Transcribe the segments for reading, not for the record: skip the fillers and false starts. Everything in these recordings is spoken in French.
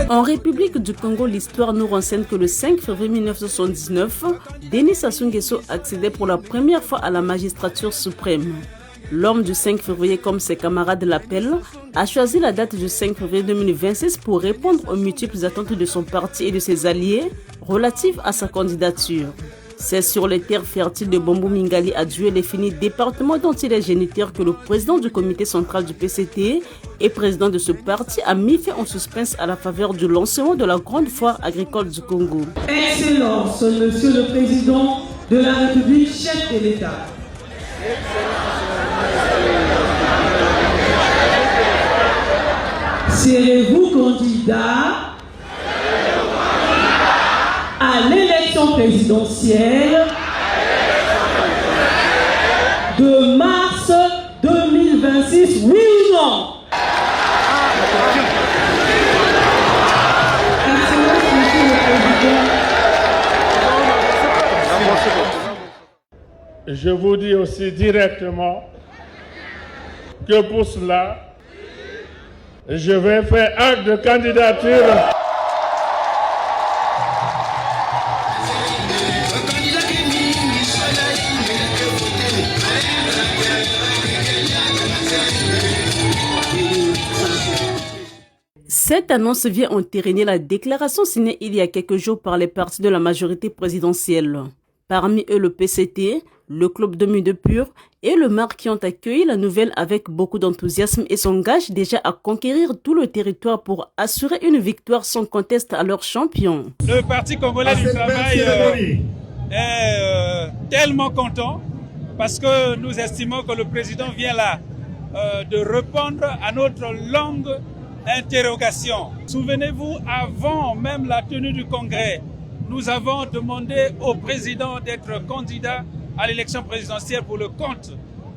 En République du Congo, l'histoire nous renseigne que le 5 février 1979, Denis Sassou Nguesso accédait pour la première fois à la magistrature suprême. L'homme du 5 février, comme ses camarades l'appellent, a choisi la date du 5 février 2026 pour répondre aux multiples attentes de son parti et de ses alliés relatives à sa candidature. C'est sur les terres fertiles de Bambou Mingali à Dieulefini, département dont il est géniteur, que le président du comité central du PCT et président de ce parti a mis fin au suspense à la faveur du lancement de la grande foire agricole du Congo. Excellence, Monsieur le Président de la République, chef de l'État. Serez-vous candidat à l'élection présidentielle de mars 2026, oui ou non? Excellence, Monsieur le Président. Je vous dis aussi directement que pour cela, je vais faire acte de candidature. Cette annonce vient entériner la déclaration signée il y a quelques jours par les partis de la majorité présidentielle. Parmi eux le PCT, le Club Demi de Pur et le MAR qui ont accueilli la nouvelle avec beaucoup d'enthousiasme et s'engagent déjà à conquérir tout le territoire pour assurer une victoire sans conteste à leur champion. Le Parti congolais du travail est tellement content parce que nous estimons que le président vient là de répondre à notre longue interrogation. Souvenez-vous, avant même la tenue du congrès, nous avons demandé au président d'être candidat à l'élection présidentielle pour le compte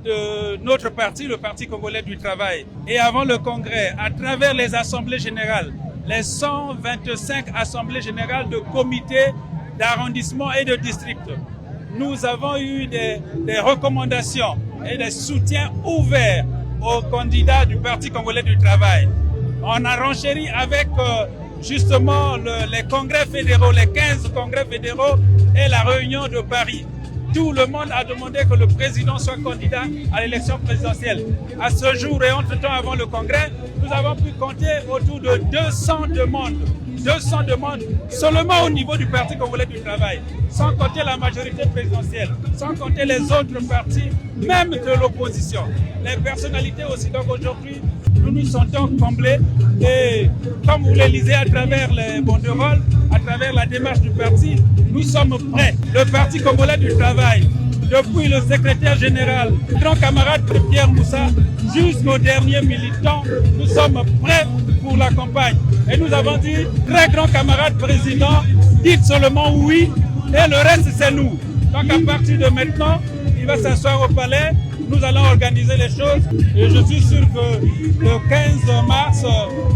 de notre parti, le Parti congolais du travail. Et avant le congrès, à travers les assemblées générales, les 125 assemblées générales de comités d'arrondissement et de district, nous avons eu des recommandations et des soutiens ouverts aux candidats du Parti congolais du travail. On a renchéri avec justement les congrès fédéraux, les 15 congrès fédéraux et la réunion de Paris. Tout le monde a demandé que le président soit candidat à l'élection présidentielle. À ce jour et entre-temps avant le congrès, nous avons pu compter autour de 200 demandes. 200 demandes seulement au niveau du Parti congolais du travail, sans compter la majorité présidentielle, sans compter les autres partis, même de l'opposition. Les personnalités aussi. Donc aujourd'hui, nous nous sentons comblés et comme vous le lisez à travers les banderoles, à travers la démarche du parti, nous sommes prêts. Le Parti congolais du travail, depuis le secrétaire général, grand camarade Pierre Moussa, jusqu'au dernier militant, nous sommes prêts pour la campagne. Et nous avons dit, très grand camarade président, dites seulement oui et le reste c'est nous. Donc à partir de maintenant, il va s'asseoir au palais, nous allons organiser les choses et je suis sûr que le 15 mars,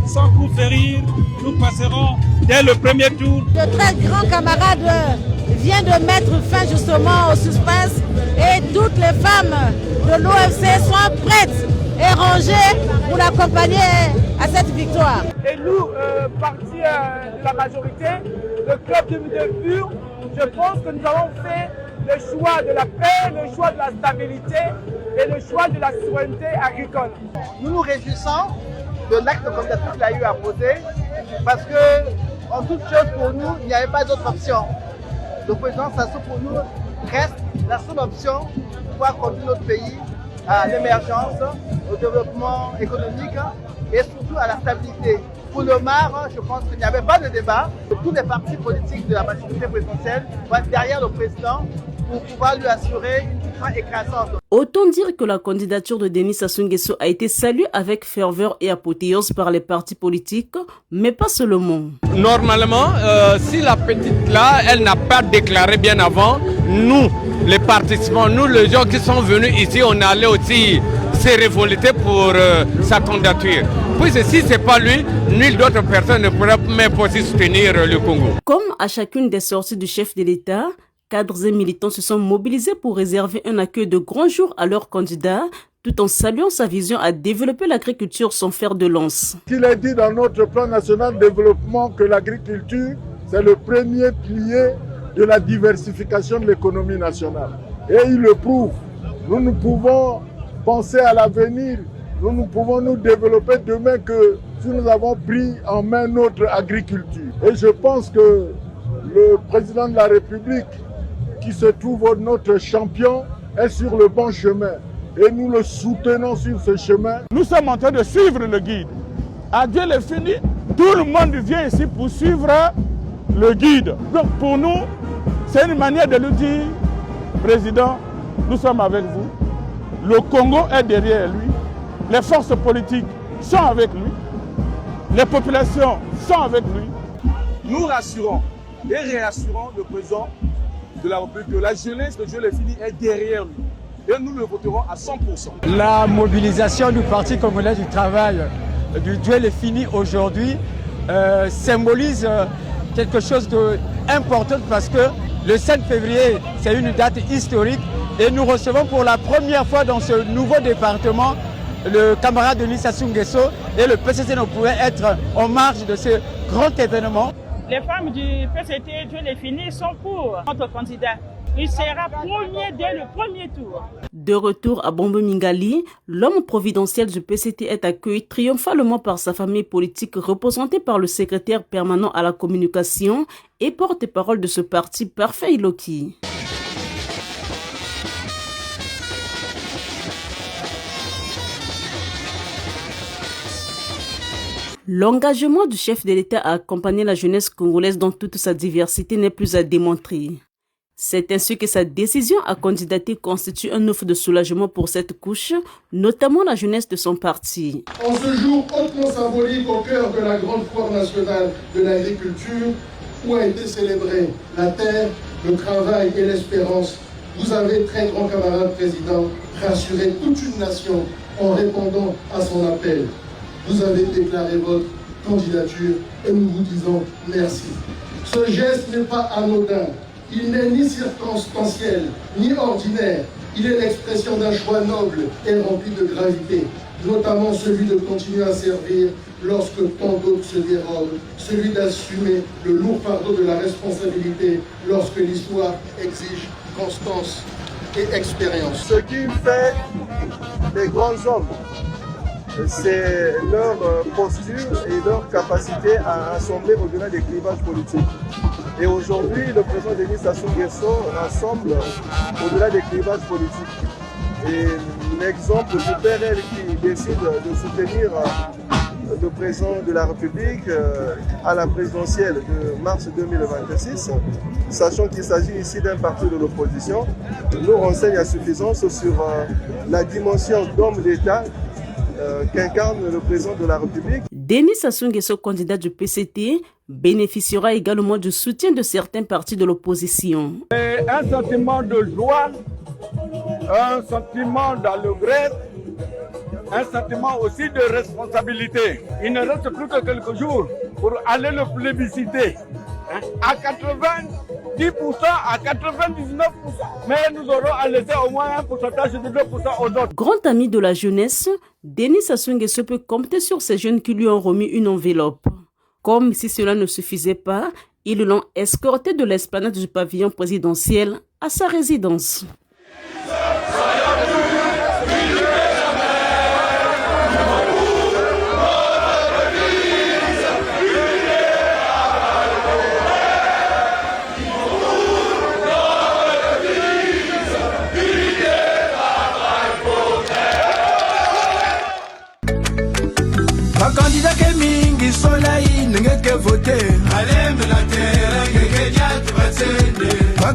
sans coup férir, nous passerons dès le premier tour. Le très grand camarade vient de mettre fin justement au suspense et toutes les femmes de l'OFC sont prêtes et rangées pour l'accompagner à cette victoire. Et nous, parti de la majorité, le club de Pur, je pense que nous avons fait le choix de la paix, le choix de la stabilité et le choix de la souveraineté agricole. Nous nous réjouissons de l'acte de candidature qu'il a eu à poser parce que, en toute chose pour nous, il n'y avait pas d'autre option. Le président Sassou pour nous reste la seule option pour pouvoir conduire notre pays à l'émergence, au développement économique et surtout à la stabilité. Pour le MAR, je pense qu'il n'y avait pas de débat. Tous les partis politiques de la majorité présidentielle vont être derrière le président pour pouvoir lui assurer une victoire écrasante. Autant dire que la candidature de Denis Sassou Nguesso a été saluée avec ferveur et apothéose par les partis politiques, mais pas seulement. Normalement, si la petite là, elle n'a pas déclaré bien avant, nous, les participants, nous, les gens qui sont venus ici, on allait aussi se révolter pour sa candidature. Puis si ce n'est pas lui, nulle d'autre personne ne pourra même aussi soutenir le Congo. Comme à chacune des sorties du chef de l'État, cadres et militants se sont mobilisés pour réserver un accueil de grand jour à leur candidat, tout en saluant sa vision à développer l'agriculture sans fer de lance. Il est dit dans notre plan national de développement que l'agriculture, c'est le premier pilier de la diversification de l'économie nationale. Et il le prouve. Nous pouvons penser à l'avenir, nous pouvons nous développer demain que si nous avons pris en main notre agriculture. Et je pense que le président de la République, qui se trouve notre champion, est sur le bon chemin. Et nous le soutenons sur ce chemin. Nous sommes en train de suivre le guide. À Dieu le fini, tout le monde vient ici pour suivre le guide. Donc pour nous, c'est une manière de nous dire, Président, nous sommes avec vous. Le Congo est derrière lui. Les forces politiques sont avec lui. Les populations sont avec lui. Nous rassurons et réassurons le président de la République que la jeunesse de Dieu le fini est derrière lui. Et nous le voterons à 100%. La mobilisation du Parti congolais du travail, du Dieu le fini aujourd'hui, symbolise quelque chose d'important parce que le 5 février, c'est une date historique et nous recevons pour la première fois dans ce nouveau département le camarade Denis Sassou Nguesso et le PCC ne pouvait être en marge de ce grand événement. Les femmes du PCT, Dieu les fini, sont pour notre candidat. Il sera premier dès le premier tour. De retour à Bombo Mingali, l'homme providentiel du PCT est accueilli triomphalement par sa famille politique représentée par le secrétaire permanent à la communication et porte-parole de ce parti, Parfait Iloki. L'engagement du chef de l'État à accompagner la jeunesse congolaise dans toute sa diversité n'est plus à démontrer. C'est ainsi que sa décision à candidater constitue un offre de soulagement pour cette couche, notamment la jeunesse de son parti. En ce jour hautement symbolique au cœur de la grande foire nationale de l'agriculture, où a été célébrée la terre, le travail et l'espérance, vous avez, très grand camarade président, rassuré toute une nation en répondant à son appel. Vous avez déclaré votre candidature et nous vous disons merci. Ce geste n'est pas anodin. Il n'est ni circonstanciel, ni ordinaire. Il est l'expression d'un choix noble et rempli de gravité, notamment celui de continuer à servir lorsque tant d'autres se dérobent, celui d'assumer le lourd fardeau de la responsabilité lorsque l'histoire exige constance et expérience. Ce qui fait les grands hommes, c'est leur posture et leur capacité à rassembler au-delà des clivages politiques. Et aujourd'hui, le président Denis Sassou Nguesso rassemble au-delà des clivages politiques. Et l'exemple du PRL qui décide de soutenir le président de la République à la présidentielle de mars 2026, sachant qu'il s'agit ici d'un parti de l'opposition, nous renseigne à suffisance sur la dimension d'homme d'État qu'incarne le président de la République. Denis Sassou Nguesso, candidat du PCT, bénéficiera également du soutien de certains partis de l'opposition. Un sentiment de joie, un sentiment d'allégresse, un sentiment aussi de responsabilité. Il ne reste plus que quelques jours pour aller le plébisciter. À 90%, à 99%, mais nous aurons à laisser au moins un pourcentage de 2% aux autres. Grand ami de la jeunesse, Denis Sassou Nguesso peut compter sur ces jeunes qui lui ont remis une enveloppe. Comme si cela ne suffisait pas, ils l'ont escorté de l'esplanade du pavillon présidentiel à sa résidence.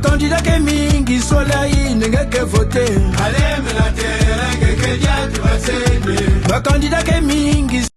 Candidat ke mingi sola inengeke vote aleme la terre ke dia tu va candidat ke mingi